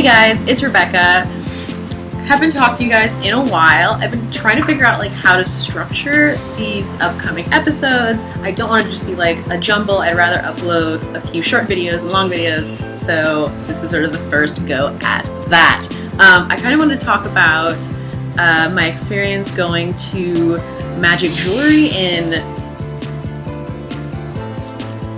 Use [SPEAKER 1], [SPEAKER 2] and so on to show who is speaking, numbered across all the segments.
[SPEAKER 1] Hey guys, it's Rebekka. Haven't talked to you guys in a while. I've been trying to figure out like how to structure these upcoming episodes. I don't want to just be like a jumble. I'd rather upload a few short videos and long videos. So this is sort of the first go at that. I kind of wanted to talk about my experience going to magic jewelry in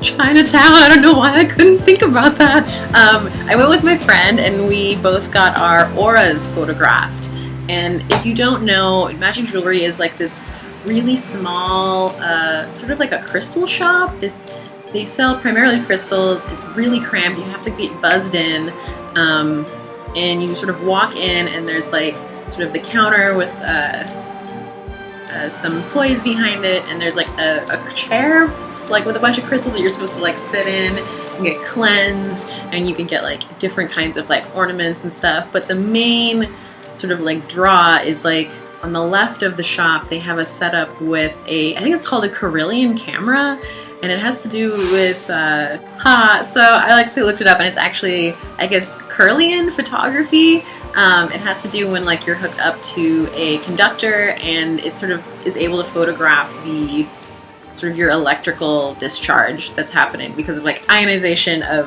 [SPEAKER 1] Chinatown. I don't know why I couldn't think about that. I went with my friend and we both got our auras photographed. And if you don't know, magic jewelry is like this really small, sort of like a crystal shop. They sell primarily crystals. It's really cramped. You have to get buzzed in. And you sort of walk in and there's like sort of the counter with some employees behind it. And there's like a chair like with a bunch of crystals that you're supposed to like sit in and get cleansed, and you can get like different kinds of like ornaments and stuff. But the main sort of like draw is like on the left of the shop they have a setup with I think it's called a Carillion camera, and it has to do with so I actually looked it up, and it's actually, I guess, Carillion photography. It has to do when like you're hooked up to a conductor and it sort of is able to photograph the sort of your electrical discharge that's happening because of like ionization of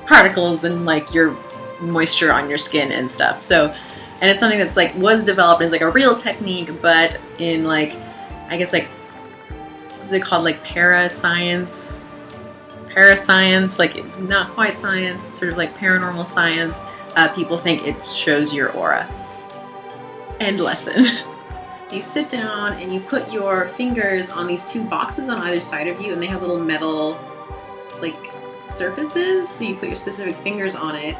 [SPEAKER 1] particles and like your moisture on your skin and stuff. So, and it's something that's like was developed as like a real technique, but in like, I guess like what they call like parascience, like not quite science, it's sort of like paranormal science. People think it shows your aura. End lesson. You sit down and you put your fingers on these two boxes on either side of you, and they have little metal like surfaces, so you put your specific fingers on it,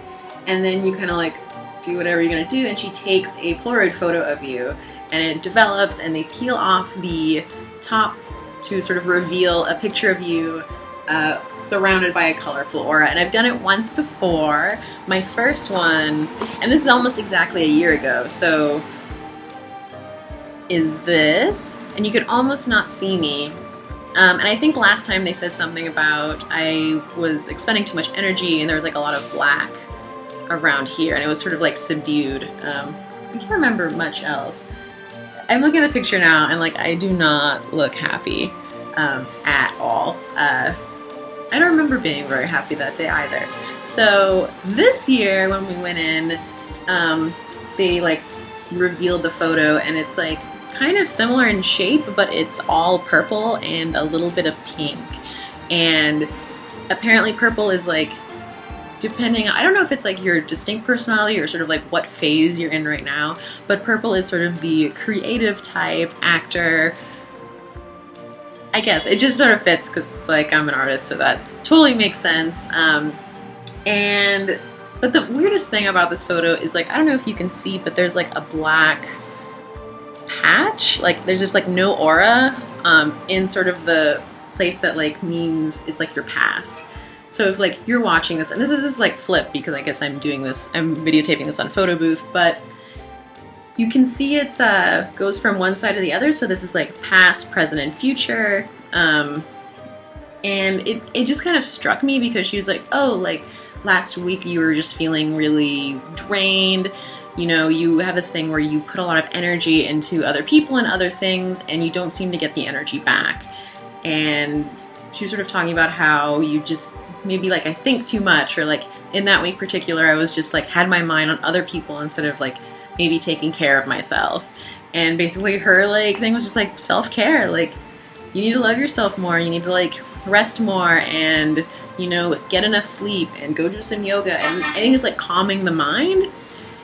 [SPEAKER 1] and then you kind of like do whatever you're gonna do, and she takes a Polaroid photo of you, and it develops, and they peel off the top to sort of reveal a picture of you surrounded by a colorful aura. And I've done it once before. My first one, and this is almost exactly a year ago, so is this, and you could almost not see me. And I think last time they said something about I was expending too much energy and there was like a lot of black around here, and it was sort of like subdued. I can't remember much else. I'm looking at the picture now and like I do not look happy at all. I don't remember being very happy that day either. So this year when we went in, they like revealed the photo, and it's like kind of similar in shape, but it's all purple and a little bit of pink. And apparently purple is like, depending, I don't know if it's like your distinct personality or sort of like what phase you're in right now, but purple is sort of the creative type, actor. I guess it just sort of fits because it's like I'm an artist, so that totally makes sense. But the weirdest thing about this photo is like, I don't know if you can see, but there's like a black patch, like there's just like no aura in sort of the place that like means it's like your past. So if like you're watching this, and this is like flip because I guess I'm videotaping this on photo booth, but you can see it goes from one side to the other. So this is like past, present, and future. And it just kind of struck me because she was like, oh, like last week you were just feeling really drained. You know, you have this thing where you put a lot of energy into other people and other things, and you don't seem to get the energy back. And she was sort of talking about how you just maybe like I think too much, or like in that week particular, I was just like had my mind on other people instead of like maybe taking care of myself. And basically her like thing was just like self-care. Like you need to love yourself more. You need to like rest more, and you know, get enough sleep and go do some yoga. And I think it's like calming the mind.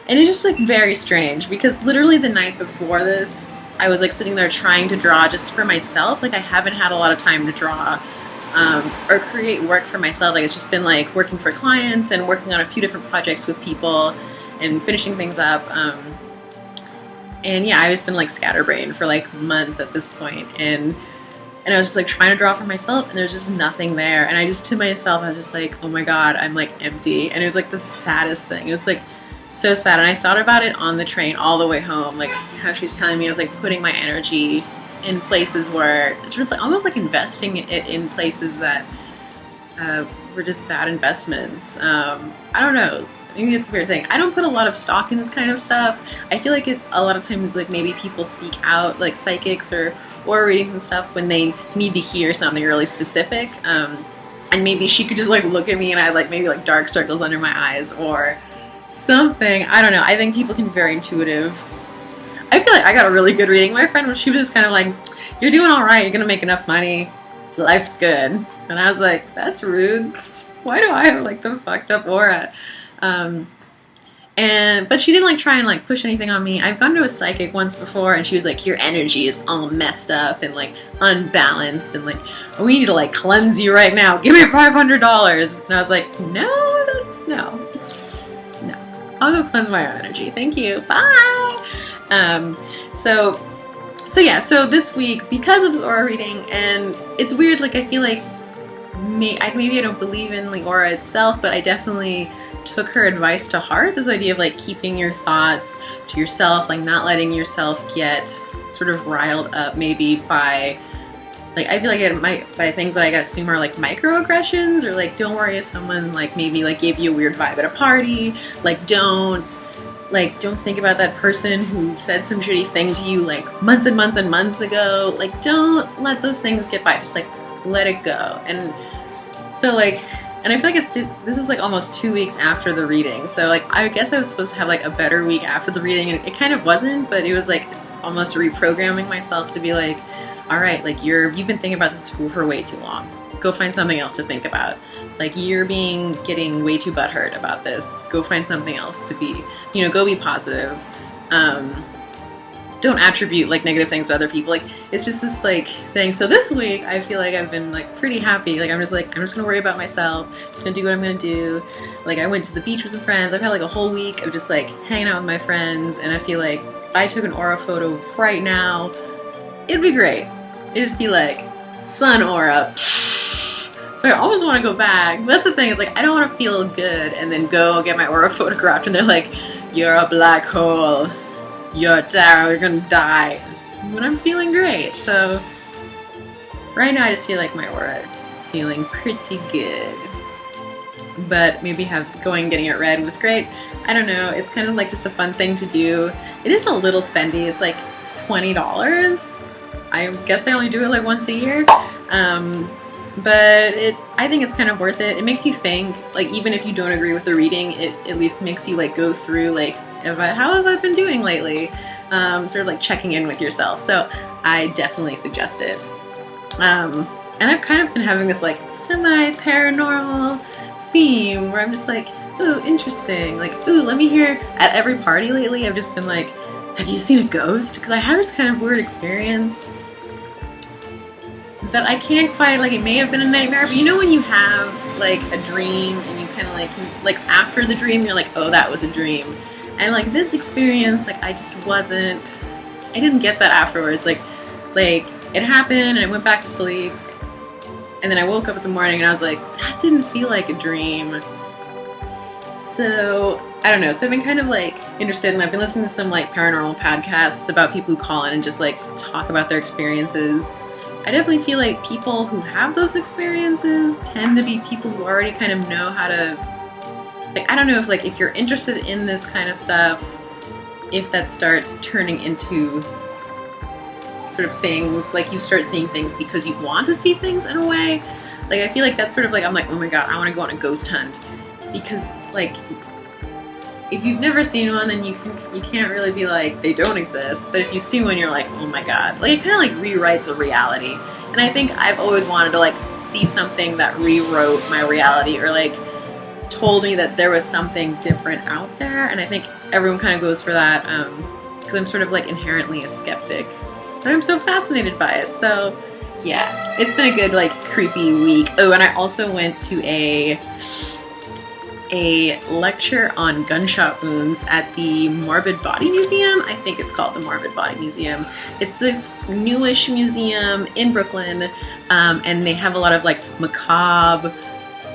[SPEAKER 1] And it's just like very strange because literally the night before this, I was like sitting there trying to draw just for myself. Like I haven't had a lot of time to draw or create work for myself. Like it's just been like working for clients and working on a few different projects with people and finishing things up. And yeah, I've just been like scatterbrained for like months at this point. And I was just like trying to draw for myself, and there's just nothing there. And I just to myself, I was just like, oh my God, I'm like empty. And it was like the saddest thing. It was like so sad. And I thought about it on the train all the way home, like how she was telling me I was like putting my energy in places where sort of like almost like investing it in places that were just bad investments. I don't know. maybe it's a weird thing. I don't put a lot of stock in this kind of stuff. I feel like it's a lot of times like maybe people seek out like psychics or readings and stuff when they need to hear something really specific. And maybe she could just like look at me and I had like maybe like dark circles under my eyes or something. I don't know. I think people can be very intuitive. I feel like I got a really good reading. My friend, she was just kind of like, you're doing all right. You're going to make enough money. Life's good. And I was like, that's rude. Why do I have like the fucked up aura? But she didn't like try and like push anything on me. I've gone to a psychic once before and she was like, your energy is all messed up and like unbalanced and like we need to like cleanse you right now. Give me $500. And I was like, no. I'll go cleanse my own energy. Thank you. Bye. So this week, because of this aura reading, and it's weird, like I feel like maybe I don't believe in the aura itself, but I definitely took her advice to heart. This idea of like keeping your thoughts to yourself, like not letting yourself get sort of riled up maybe by, like I feel like it might, by things that I assume are like microaggressions, or like don't worry if someone like maybe like gave you a weird vibe at a party, like don't think about that person who said some shitty thing to you like months and months and months ago. Like don't let those things get by, just like let it go. And so like, and I feel like this is like almost 2 weeks after the reading, so like I guess I was supposed to have like a better week after the reading, and it kind of wasn't, but it was like almost reprogramming myself to be like, all right, like you've been thinking about this for way too long. Go find something else to think about. Like you're getting way too butthurt about this. Go find something else to be, go be positive. Don't attribute like negative things to other people. Like it's just this like thing. So this week I feel like I've been like pretty happy. Like I'm just gonna worry about myself. Just gonna do what I'm gonna do. Like I went to the beach with some friends. I've had like a whole week of just like hanging out with my friends, and I feel like if I took an aura photo right now, it'd be great. It'd just be like sun aura. So I always want to go back. But that's the thing, is like I don't want to feel good and then go get my aura photographed and they're like, you're a black hole. You're down, you're gonna die. When I'm feeling great. So right now I just feel like my aura is feeling pretty good. But maybe getting it read was great. I don't know, it's kind of like just a fun thing to do. It is a little spendy, it's like $20. I guess I only do it like once a year. But I think it's kind of worth it. It makes you think, like even if you don't agree with the reading, it at least makes you like go through like, how have I been doing lately? Sort of like checking in with yourself. So I definitely suggest it. And I've kind of been having this like semi-paranormal theme where I'm just like, ooh, interesting. Like, ooh, let me hear. At every party lately, I've just been like, have you seen a ghost? Because I had this kind of weird experience that I can't quite, like it may have been a nightmare, but when you have like a dream and you kind of like after the dream, you're like, oh, that was a dream. And like this experience, like I didn't get that afterwards. Like it happened and I went back to sleep and then I woke up in the morning and I was like, that didn't feel like a dream. So I don't know. So I've been kind of like interested, and I've been listening to some like paranormal podcasts about people who call in and just like talk about their experiences. I definitely feel like people who have those experiences tend to be people who already kind of know how to, like, I don't know if you're interested in this kind of stuff, if that starts turning into sort of things, like you start seeing things because you want to see things in a way. Like, I feel like that's sort of like, I'm like, oh my god, I want to go on a ghost hunt. Because, like, if you've never seen one, then you can't really be like, they don't exist. But if you see one, you're like, oh my god. Like, it kind of like rewrites a reality. And I think I've always wanted to like see something that rewrote my reality, or like told me that there was something different out there. And I think everyone kind of goes for that, because I'm sort of like inherently a skeptic. But I'm so fascinated by it. So yeah, it's been a good like creepy week. Oh, and I also went to a lecture on gunshot wounds at the Morbid Body Museum. I think it's called the Morbid Body Museum. It's this newish museum in Brooklyn, and they have a lot of like macabre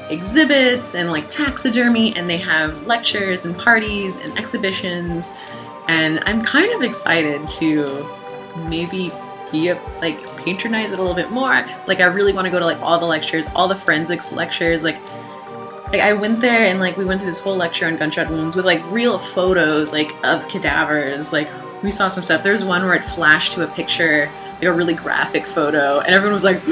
[SPEAKER 1] exhibits and like taxidermy, and they have lectures and parties and exhibitions, and I'm kind of excited to maybe patronize it a little bit more. Like, I really want to go to like all the lectures, all the forensics lectures. Like, like I went there and like we went through this whole lecture on gunshot wounds with like real photos like of cadavers. Like we saw some stuff. There's one where it flashed to a picture, like a really graphic photo, and everyone was like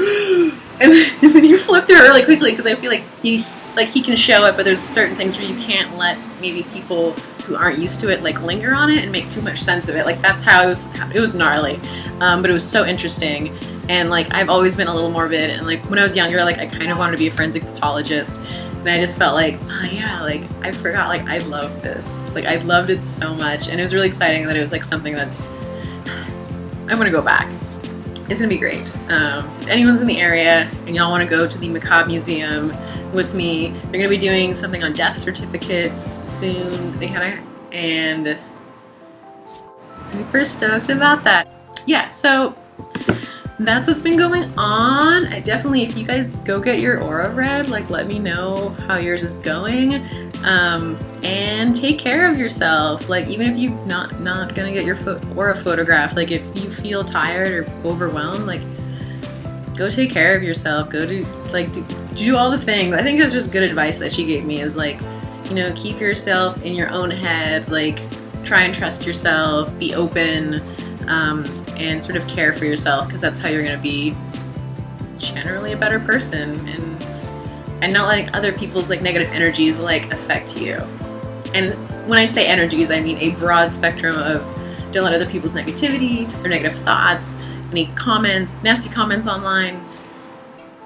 [SPEAKER 1] and then you flip through it really quickly because I feel like he can show it, but there's certain things where you can't let maybe people who aren't used to it like linger on it and make too much sense of it. Like that's how it was gnarly, but it was so interesting. And like I've always been a little morbid, and like when I was younger, like I kind of wanted to be a forensic pathologist, and I just felt like, oh yeah, like I forgot, like I love this, like I loved it so much, and it was really exciting that it was like something that I'm gonna go back. It's gonna be great. If anyone's in the area and y'all want to go to the Macabre Museum with me, they're gonna be doing something on death certificates soon. And super stoked about that. Yeah, so that's what's been going on. I definitely, if you guys go get your aura read, like let me know how yours is going. And take care of yourself. Like even if you're not gonna get your aura photographed, like if you feel tired or overwhelmed, like go take care of yourself. Go do all the things. I think it was just good advice that she gave me is like, you know, keep yourself in your own head, like try and trust yourself, be open, and sort of care for yourself, because that's how you're going to be generally a better person, and not letting other people's like negative energies like affect you. And when I say energies, I mean a broad spectrum of don't let other people's negativity or negative thoughts, any comments, nasty comments online,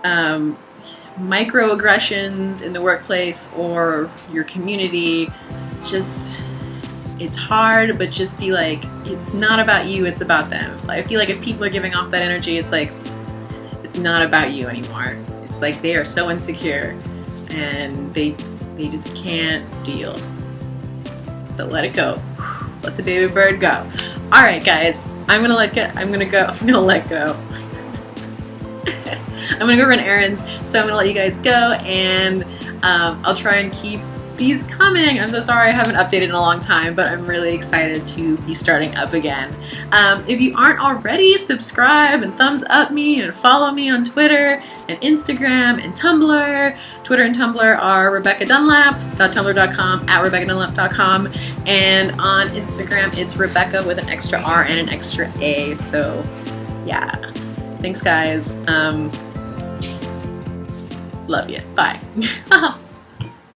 [SPEAKER 1] microaggressions in the workplace or your community. Just, it's hard, but just be like, it's not about you, it's about them. I feel like if people are giving off that energy, it's like, it's not about you anymore. It's like they are so insecure and they just can't deal. So let it go. Let the baby bird go. All right, guys, I'm gonna let go. I'm gonna go run errands, so I'm gonna let you guys go, and I'll try and keep these coming. I'm so sorry I haven't updated in a long time, but I'm really excited to be starting up again. If you aren't already, subscribe and thumbs up me and follow me on Twitter and Instagram and Tumblr. Twitter and Tumblr are RebekkaDunlap.tumblr.com, @RebekkaDunlap.com, and on Instagram it's Rebekka with an extra R and an extra A. So yeah, thanks guys. Love you. Bye.